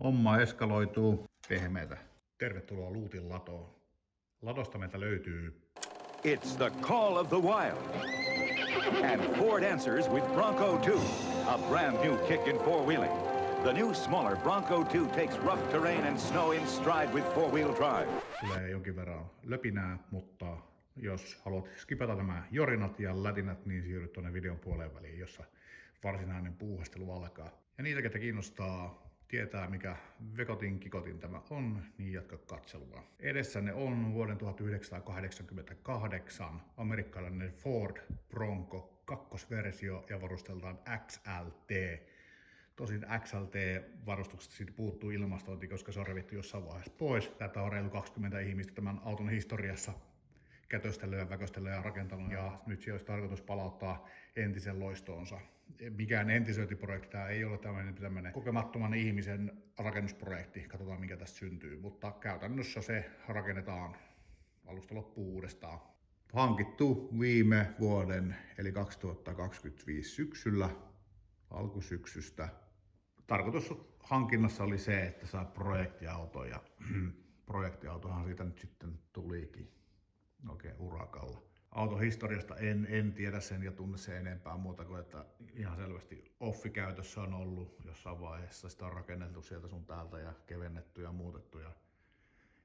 Homma eskaloituu pehmeätä. Tervetuloa Luutin latoon. Ladosta meiltä löytyy It's the call of the wild. And Ford answers with Bronco 2, a brand new kick in four-wheeling. The new smaller Bronco 2 takes rough terrain and snow in stride with four-wheel drive. tulee jonkin verran löpinää, mutta jos haluat skipata nämä jorinat ja lätinät, niin siirryt tuonne videon puoleen väliin, jossa varsinainen puuhastelu alkaa. Ja niitä, ketä kiinnostaa tietää, mikä vekotin kikotin tämä on, niin jatka katselua. Edessänne on vuoden 1988 amerikkalainen Ford Bronco kakkosversio ja varusteltaan XLT. Tosin XLT-varustuksesta siitä puuttuu ilmastointi, koska se on revitty jossain vaiheessa pois. Tätä on reilu 20 ihmistä tämän auton historiassa kätöstellyt ja väköstellyt ja rakentanut. Ja nyt se olisi tarkoitus palauttaa entisen loistoonsa. Mikään entisöintiprojekti, tämä ei ole tämmöinen kokemattoman ihmisen rakennusprojekti. Katsotaan, mikä tästä syntyy. Mutta käytännössä se rakennetaan alusta loppuun uudestaan. Hankittu viime vuoden, eli 2025 syksyllä, alkusyksystä. Tarkoitus hankinnassa oli se, että saa projektiauto, ja projektiautohan siitä nyt sitten tulikin oikein urakalla. Autohistoriasta en tiedä sen ja tunne sen enempää muuta kuin, että ihan selvästi offikäytössä on ollut jossain vaiheessa. Sitä on rakennettu sieltä sun täältä ja kevennetty ja muutettu. Ja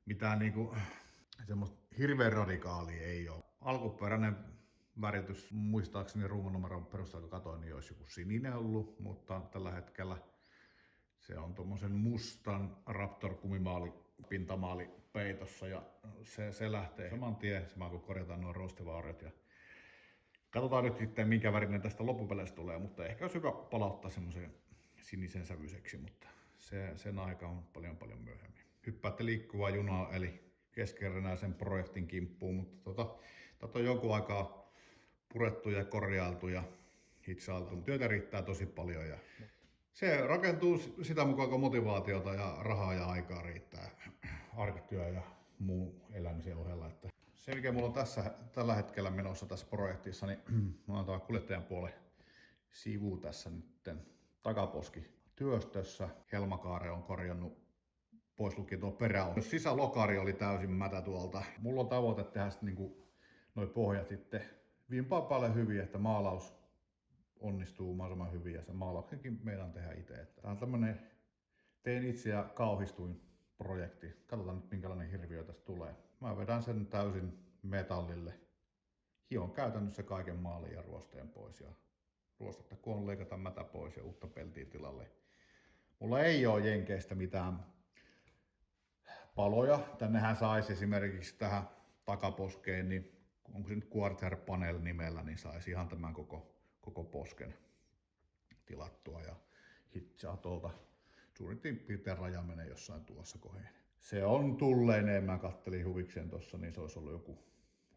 mitään niinku semmoista hirveän radikaalia ei ole. Alkuperäinen väritys, muistaakseni runkonumeron perusteella kun katsoin, niin olisi joku sininen ollut, mutta tällä hetkellä se on tuommoisen mustan Raptor kumimaali, pintamaali peitossa ja se lähtee saman tien, samaan kun korjataan nuo rostivauriot. Ja katsotaan nyt sitten, minkä värinen tästä loppupeleissä tulee, mutta ehkä olisi hyvä palauttaa semmoisen sinisen sävyiseksi, mutta sen aika on paljon myöhemmin. Hyppäätte liikkuvaa junaa, eli keskeneräisen projektin kimppuun, mutta tätä on jonkun aikaa purettu ja korjailtu ja hitsailtu. Työtä riittää tosi paljon ja se rakentuu sitä mukaan, kun motivaatiota ja rahaa ja aikaa riittää arkityö ja muu elämisen ohella. Että se, mikä mulla on tällä hetkellä menossa tässä projektissa, niin mulla on tämä kuljettajan puolen sivu tässä nyt takaposki työstössä. Helmakaare on korjannut pois lukien tuo peräosa. Sisälokari oli täysin mätä tuolta. Mulla on tavoite tehdä sitten niinku noi pohjat sitten vimpaa paljon hyvin, että maalaus onnistuu mahdollisimman hyvin ja se maalauksenkin meidän tehdä itse. Tämä on tämmönen tein itse ja kauhistuin projekti. Katsotaan nyt minkälainen hirviö tästä tulee. Mä vedän sen täysin metallille. Hion käytännössä kaiken maalin ja ruosteen pois. Ja ruostetta kun on leikata mätä pois ja uutta peltiä tilalle. Mulla ei ole jenkeistä mitään paloja. Tännehän saisi esimerkiksi tähän takaposkeen, niin onko se nyt Quarter Panel nimellä, niin saisi ihan tämän koko posken tilattua ja hitsaa tuolta. Suurin piirtein raja menee jossain tuossa kohdin. Se on tulleineen, mä kattelin huvikseen tossa, niin se olisi ollut joku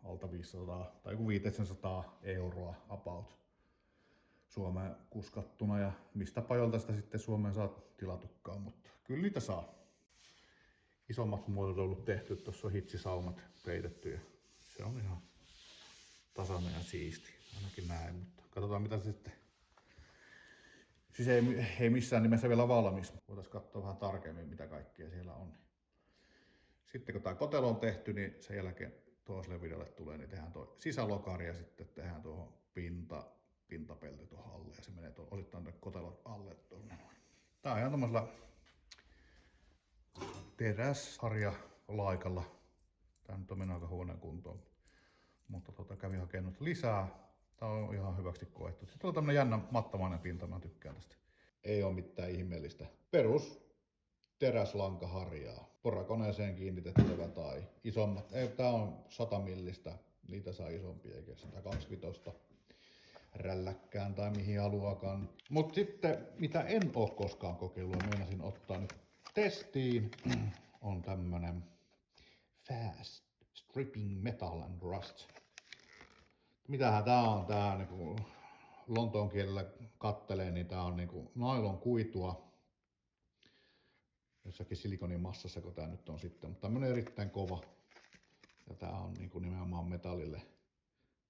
alta 500 tai joku 500 euroa about Suomeen kuskattuna ja mistä pajolta sitä sitten Suomeen saa tilatukkaan, mutta kyllä niitä saa. Isommat muodot on ollut tehty, tuossa on hitsisaumat peitetty ja se on ihan tasainen ja siisti, ainakin näin, mutta katsotaan mitä se sitten. Siis ei missään nimessä vielä valmis. Voitaisiin katsoa vähän tarkemmin mitä kaikkea siellä on. Sitten kun tämä kotelo on tehty, niin sen jälkeen toiselle videolle tulee, niin tehdään tuo sisälokari ja sitten tehdään tuohon pintapelti tuohon alle ja se menee osittain tuonne kotelon alle tuonne. Tää on ihan tommosella teräsharja-laikalla. Tää nyt on mennyt aika huoneen kuntoon. Mutta kävin hakenut lisää. Tää on ihan hyväksi koettu. Sitten on tämmönen jännä mattamainen pinta, mä tykkään tästä. Ei oo mitään ihmeellistä. Perus teräslankaharjaa. Porakoneeseen kiinnitettävä tai isommat. Ei, tää on 100 millistä. Niitä saa isompia eikä 125 rälläkkään tai mihin haluakaan. Mut sitten mitä en oo koskaan kokeillut ja meinasin ottaa nyt testiin on tämmönen Fast Stripping Metal and Rust. Mitähän tää on? Tää niinku lontoon kielellä kattelee, niin tää on niinku nailon kuitua. Jossakin silikonimassassa, kun tää nyt on sitten, mutta tämmönen erittäin kova. Ja tää on niinku nimenomaan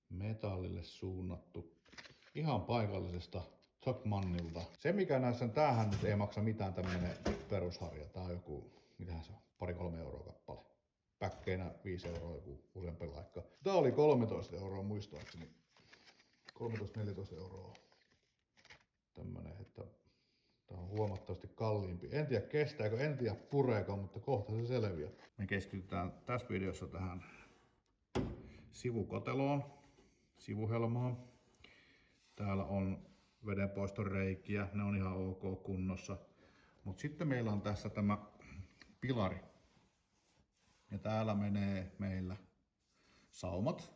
metallille suunnattu. Ihan paikallisesta Topmannilta. Se mikä näissä, tämähän nyt ei maksa mitään tämmönen perusharja. 2-3 euroa kappale. Päkkeinä 5 euroa joku useampi laikka. Tää oli 13 euroa muistaakseni. 13-14 euroa. Tämmönen, että tää on huomattavasti kalliimpi. En tiedä kestääkö, en tiedä pureeko, mutta kohta se selviää. Me keskitytään tässä videossa tähän sivukoteloon, sivuhelmaan. Täällä on vedenpoiston reikiä, ne on ihan ok kunnossa. Mutta sitten meillä on tässä tämä pilari. Ja täällä menee meillä saumat.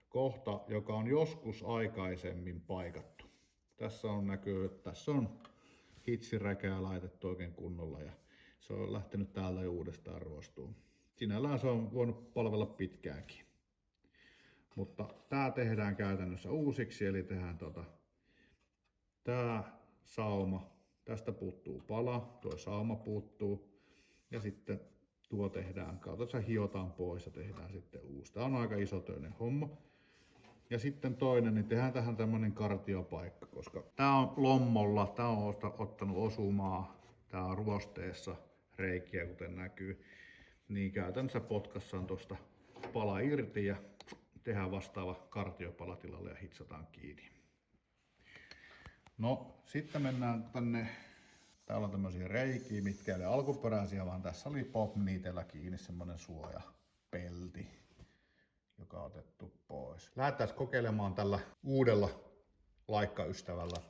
Kohta, joka on joskus aikaisemmin paikattu. Tässä on näkyy, että tässä on hitsiräkää laitettu oikein kunnolla ja se on lähtenyt täältä jo uudestaan ruostuun. Sinällään se on voinut palvella pitkäänkin. Mutta tää tehdään käytännössä uusiksi, eli tehdään tää sauma, tästä puuttuu pala, tuo sauma puuttuu ja sitten tuo tehdään, kautta hiotaan pois ja tehdään sitten uusi. Tää on aika isotöinen homma. Ja sitten toinen, niin tehdään tähän tämmönen kartiopaikka, koska tää on lommolla, tää on ottanut osumaa, tää on ruosteessa reikiä kuten näkyy. Niin käytännössä potkassaan tosta pala irti ja tehdään vastaava kartiopala tilalle ja hitsataan kiinni. No sitten mennään tänne, täällä on tämmösiä reikiä, mitkä ei ole alkuperäisiä, vaan tässä oli Popniitellä kiinni semmonen suojapelti, joka on otettu pois. Lähdetään kokeilemaan tällä uudella laikkaystävällä.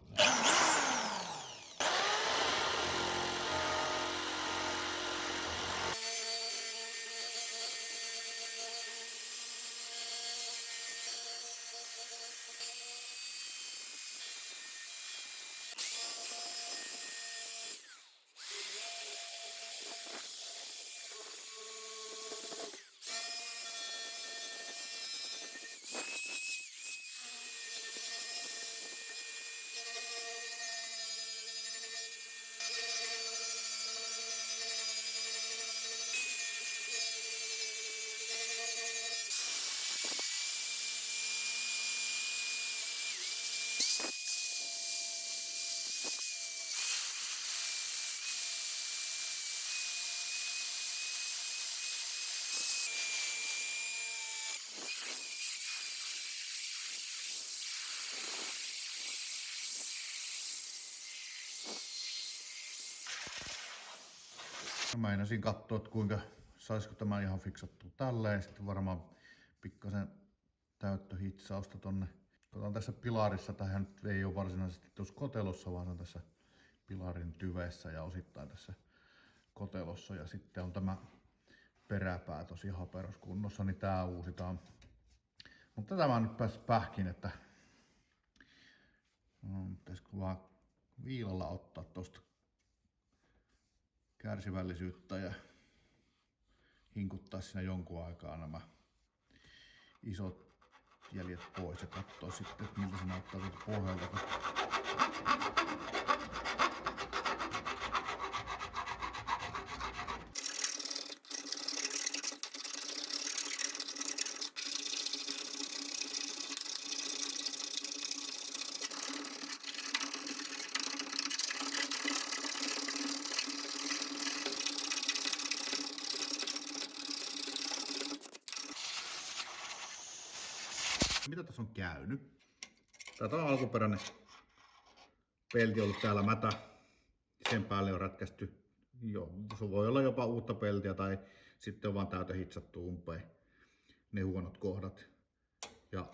Mä meinasin katsoa, että kuinka saisiko tämä ihan fiksattua tälleen. Sitten varmaan pikkasen täyttöhitsausta tonne. Otan tässä pilarissa, tähän nyt ei ole varsinaisesti tuossa kotelossa, vaan on tässä pilarin tyvessä ja osittain tässä kotelossa. Ja sitten on tämä peräpää tosi haperuskunnossa, niin tää uusitaan. Mutta tämä on nyt päässyt pähkin, että pitäisikö vaan viilalla ottaa tosta kärsivällisyyttä ja hinkuttaa siinä jonkun aikaa nämä isot jäljet pois ja katsoa sitten, että miltä se näyttää tuolta pohjalta. Mitä tässä on käynyt? Tätä on alkuperäinen pelti ollut täällä mätä. Sen päälle on rätkästy. Joo, se voi olla jopa uutta peltiä tai sitten on vaan täyteen hitsattu umpeen ne huonot kohdat. Ja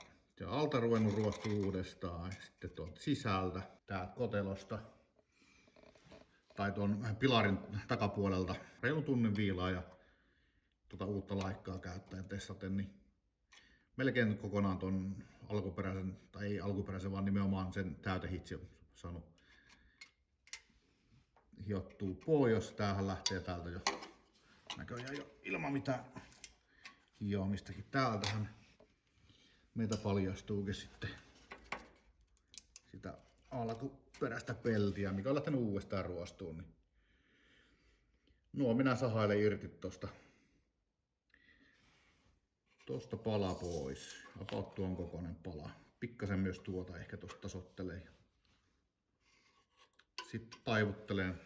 alta ruvennut ruostua uudestaan. Sitten tuolta sisältä, täältä kotelosta tai tuon pilarin takapuolelta reilun tunnin viilaa ja uutta laikkaa käyttäen testaten, niin melkein kokonaan ton alkuperäisen, tai ei alkuperäisen, vaan nimenomaan sen täytehitsi on saanut hiottua pois. Tämähän lähtee täältä jo näköjään jo ilman mitään hiomistakin. Täältähän meitä paljastuukin sitten sitä alkuperäistä peltiä, mikä on lähtenyt uudestaan ruostuun. Niin minä sahailen irti tosta pala pois. About tuon kokoinen pala. Pikkasen myös tuota ehkä tosta tasottelee. Sitten taivuttelen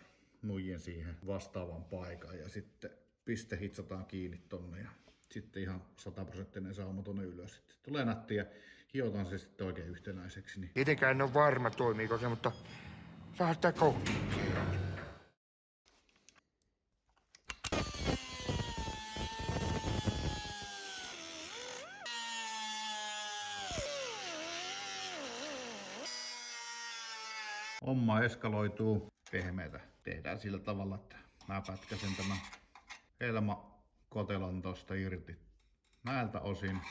nuijin siihen vastaavan paikan ja sitten piste hitsataan kiinni tonne ja sitten ihan 100% sauma tonne ylös. Sitten tulee nätti ja hiotaan se sitten oikein yhtenäiseksi. Niin. Itsekään en ole varma toimiiko se, mutta saa sitä kokeilla. Homma eskaloituu pehmeätä. Tehdään sillä tavalla, että mä pätkäsen tämän helmakotelon tosta irti näiltä osin.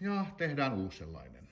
Ja tehdään uusi sellainen.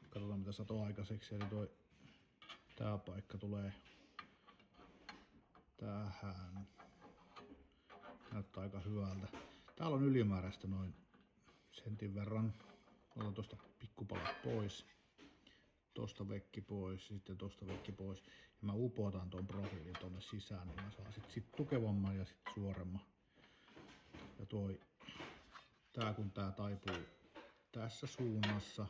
Katsotaan mitä sato aikaiseksi. Eli tää paikka tulee tähän. Näyttää aika hyvältä. Täällä on ylimääräistä noin sentin verran. Otan tosta pikkupalat pois. Tosta vekki pois, sitten tosta vekki pois. Ja mä upotan ton profiilin tonne sisään, niin mä saan sit tukevamman ja sit suoremman. Ja tää kun tää taipuu tässä suunnassa,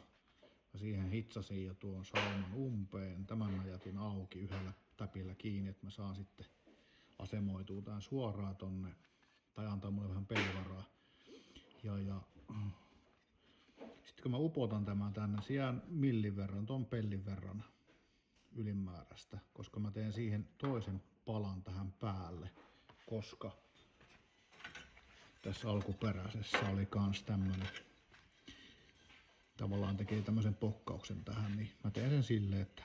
mä siihen hitsasin jo tuon sauman umpeen. Tämän mä jätin auki yhdellä täpillä kiinni, että mä saan sitten asemoituu tän suoraan tonne. Tai antaa mulle vähän pelivaraa. Ja sitten kun mä upotan tämän tänne, siellä millin verran, ton pellin verran ylimääräistä, koska mä teen siihen toisen palan tähän päälle, koska tässä alkuperäisessä oli kans tämmönen, tavallaan tekee tämmöisen pokkauksen tähän, niin mä teen sen silleen, että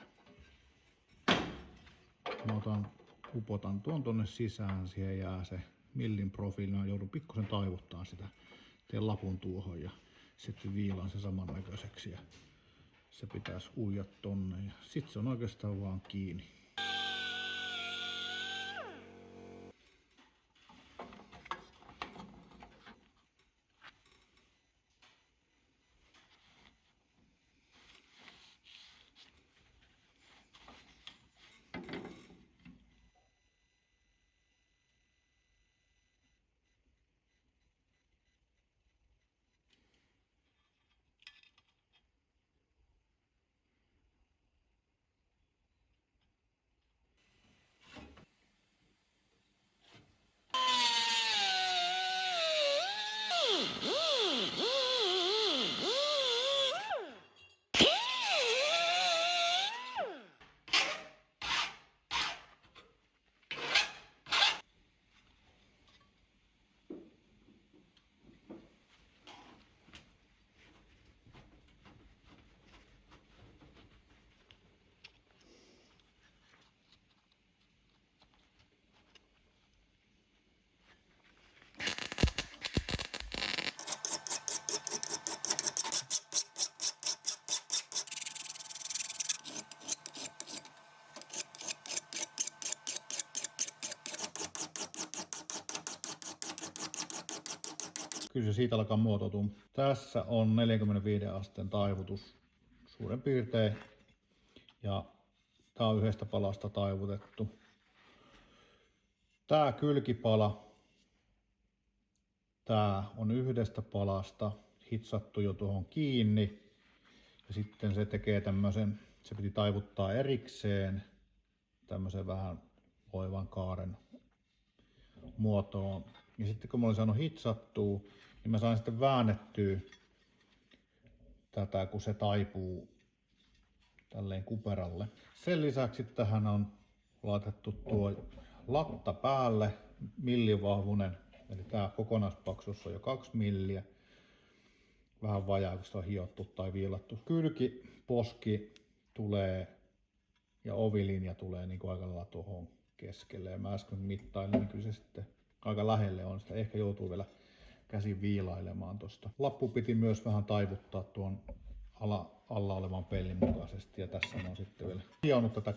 mä upotan tuon tonne sisään, siihen jää se millin profiili, mä joudun pikkusen taivuttaa sitä, teen lapun tuohon ja sitten viilaan se samannäköiseksi ja se pitäisi uida tonne ja sit se on oikeastaan vaan kiinni. kyllä se siitä alkaa muotoutua. Tässä on 45 asteen taivutus suurin piirtein. Ja tää on yhdestä palasta taivutettu. Tää kylkipala, tää on yhdestä palasta hitsattu jo tuohon kiinni. Ja sitten se tekee tämmösen, se piti taivuttaa erikseen tämmösen vähän loivan kaaren muotoon. Ja sitten kun mä olin saanut hitsattua, niin mä sain sitten väännettyä tätä, kun se taipuu tälleen kuperalle. Sen lisäksi tähän on laitettu tuo latta päälle, millivahvunen, eli tää kokonaispaksuus on jo 2 milliä. Vähän vajaa, kun sitä on hiottu tai viilattu. Kylkiposki tulee ja ovilinja tulee niin kuin aika lailla tuohon keskelle. Ja mä äsken mittailin, niin kyllä se sitten aika lähelle on sitä. Ehkä joutuu vielä käsin viilailemaan tosta. Lappu piti myös vähän taivuttaa tuon alla olevan pellin mukaisesti. Ja tässä on sitten vielä hionut tätä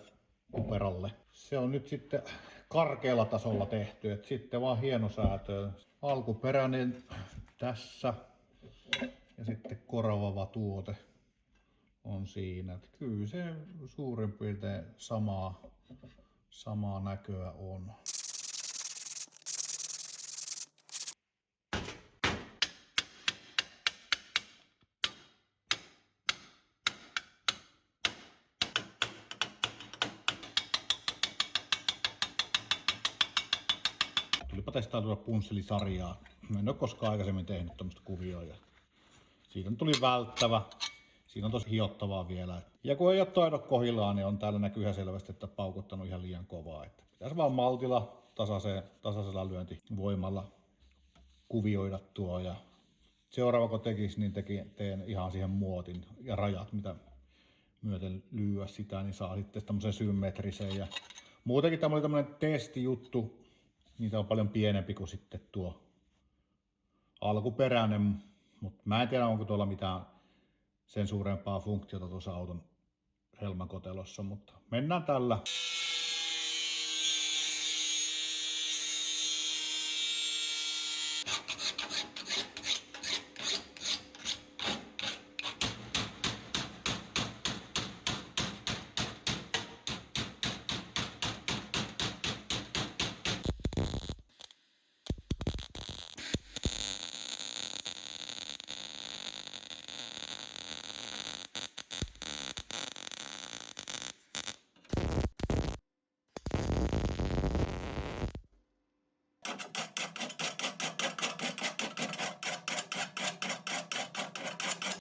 kuperalle. Se on nyt sitten karkealla tasolla tehty. Et sitten vaan hienosäätöä. Alkuperäinen tässä. Ja sitten korvaava tuote on siinä. Että kyllä se suurin piirtein samaa näköä on. Tulipa testailtua punsselisarjaa. Mä en ole koskaan aikaisemmin tehnyt tämmöistä kuvioa. Siitä tuli välttävä. Siinä on tosi hiottavaa vielä. Ja kun ei ole taidot kohdillaan, niin on täällä näkyy ihan selvästi, että paukuttanut ihan liian kovaa. Että pitäisi vaan maltilla tasaisella lyöntivoimalla kuvioida tuo. Ja seuraava kun tekisi, niin teen ihan siihen muotin ja rajat, mitä myöten lyödä sitä, niin saa sitten tämmöisen symmetrisen. Ja muutenkin tämä oli tämmöinen testijuttu. Niitä on paljon pienempi kuin sitten tuo alkuperäinen. Mutta mä en tiedä, onko tuolla mitään sen suurempaa funktiota tuossa auton helmakotelossa, mutta mennään tällä.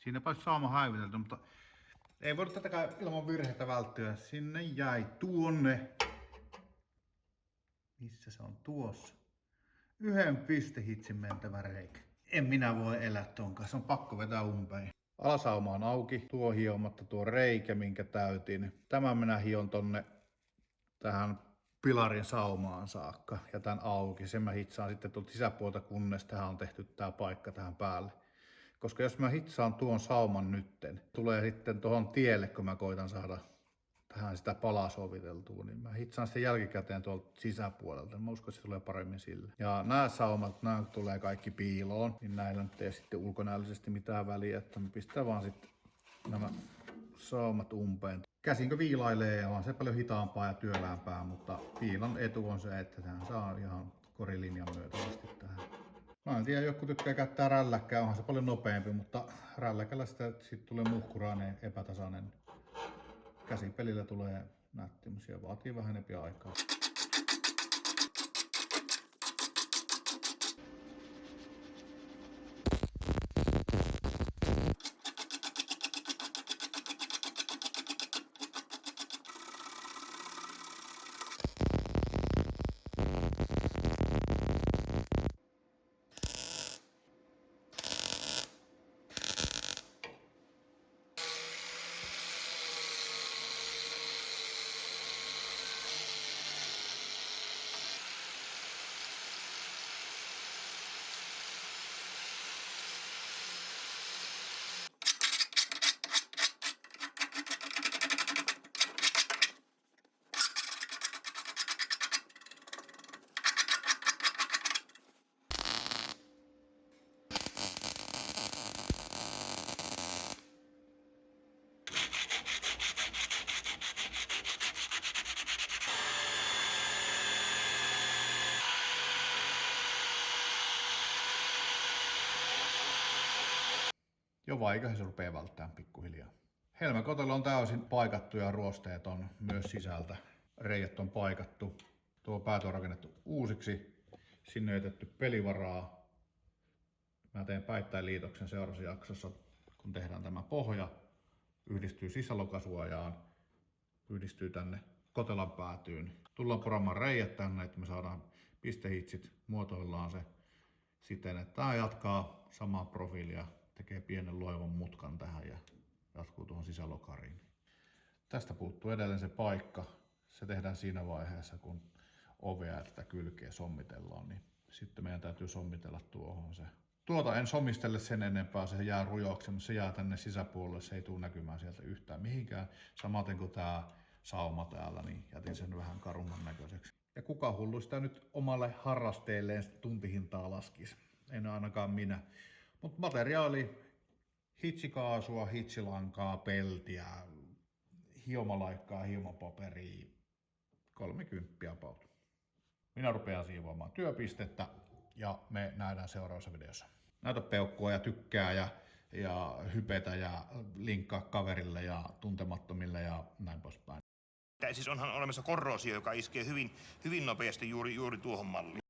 Siinäpä olisi saama häivitelty, mutta ei voida tätäkään ilman virheitä välttyä. Sinne jäi tuonne. Missä se on tuossa? 1 pistehitsin mentävä reikä. En minä voi elää ton kanssa, on pakko vetää umpeen. Alasauma on auki, tuo hiomatta tuo reikä, minkä täytin. Tämän minä hion tonne tähän pilarin saumaan saakka ja tän auki. Sen mä hitsaan sitten tuolta sisäpuolta, kunnes tähän on tehty tää paikka tähän päälle. Koska jos mä hitsaan tuon sauman nytten, tulee sitten tuohon tielle, kun mä koitan saada tähän sitä palaa soviteltua, niin mä hitsaan sitten jälkikäteen tuolta sisäpuolelta. Mä uskon, että se tulee paremmin sille. Ja nämä saumat, nämä tulee kaikki piiloon, niin näillä nyt ei sitten ulkonäöllisesti mitään väliä, että mä pistän vaan sitten nämä saumat umpeen. Käsinkö viilailee, on se paljon hitaampaa ja työläämpää, mutta piilon etu on se, että tähän saa ihan korilinjan myötäisesti tähän. Mä en tiedä, joku tykkää käyttää rälläkkää, onhan se paljon nopeampi, mutta rälläkällä sitä tulee muhkurainen, epätasainen. Käsipelillä tulee nätti, mutta siellä vaatii vähän enempi aikaa. jo vaikea se rupeaa välttämään pikkuhiljaa. Helmakotelo on täysin paikattu ja ruosteet on myös sisältä. Reijät on paikattu. Tuo päät on rakennettu uusiksi. Sinne on jätetty pelivaraa. Mä teen päittäin liitoksen seuraavassa jaksossa, kun tehdään tämä pohja. Yhdistyy sisälokasuojaan. Yhdistyy tänne kotelan päätyyn. Tullaan poramaan reijät tänne, että me saadaan pistehitsit. Muotoillaan se siten, että tämä jatkaa samaa profiilia. Tekee pienen loivan mutkan tähän ja jatkuu tuohon sisälokariin. Tästä puuttuu edelleen se paikka. Se tehdään siinä vaiheessa, kun ovea ja tätä kylkeä sommitellaan, niin sitten meidän täytyy sommitella tuohon se. Tuota en sommistele sen enempää, se jää rujoksi, mutta se jää tänne sisäpuolelle, se ei tule näkymään sieltä yhtään mihinkään. Samaten kuin tämä sauma täällä, niin jätin sen vähän karumman näköiseksi. Ja kuka hullu sitä nyt omalle harrasteelleen tuntihintaa laskisi? En ainakaan minä. Mutta materiaali, hitsikaasua, hitsilankaa, peltiä, hiomalaikkaa, hiomapaperia, 30 about. Minä rupean siivoamaan työpistettä ja me nähdään seuraavassa videossa. Näytä peukkua ja tykkää ja hypetä ja linkkaa kaverille ja tuntemattomille ja näin poispäin. Siis onhan olemassa korroosio, joka iskee hyvin nopeasti juuri tuohon malliin.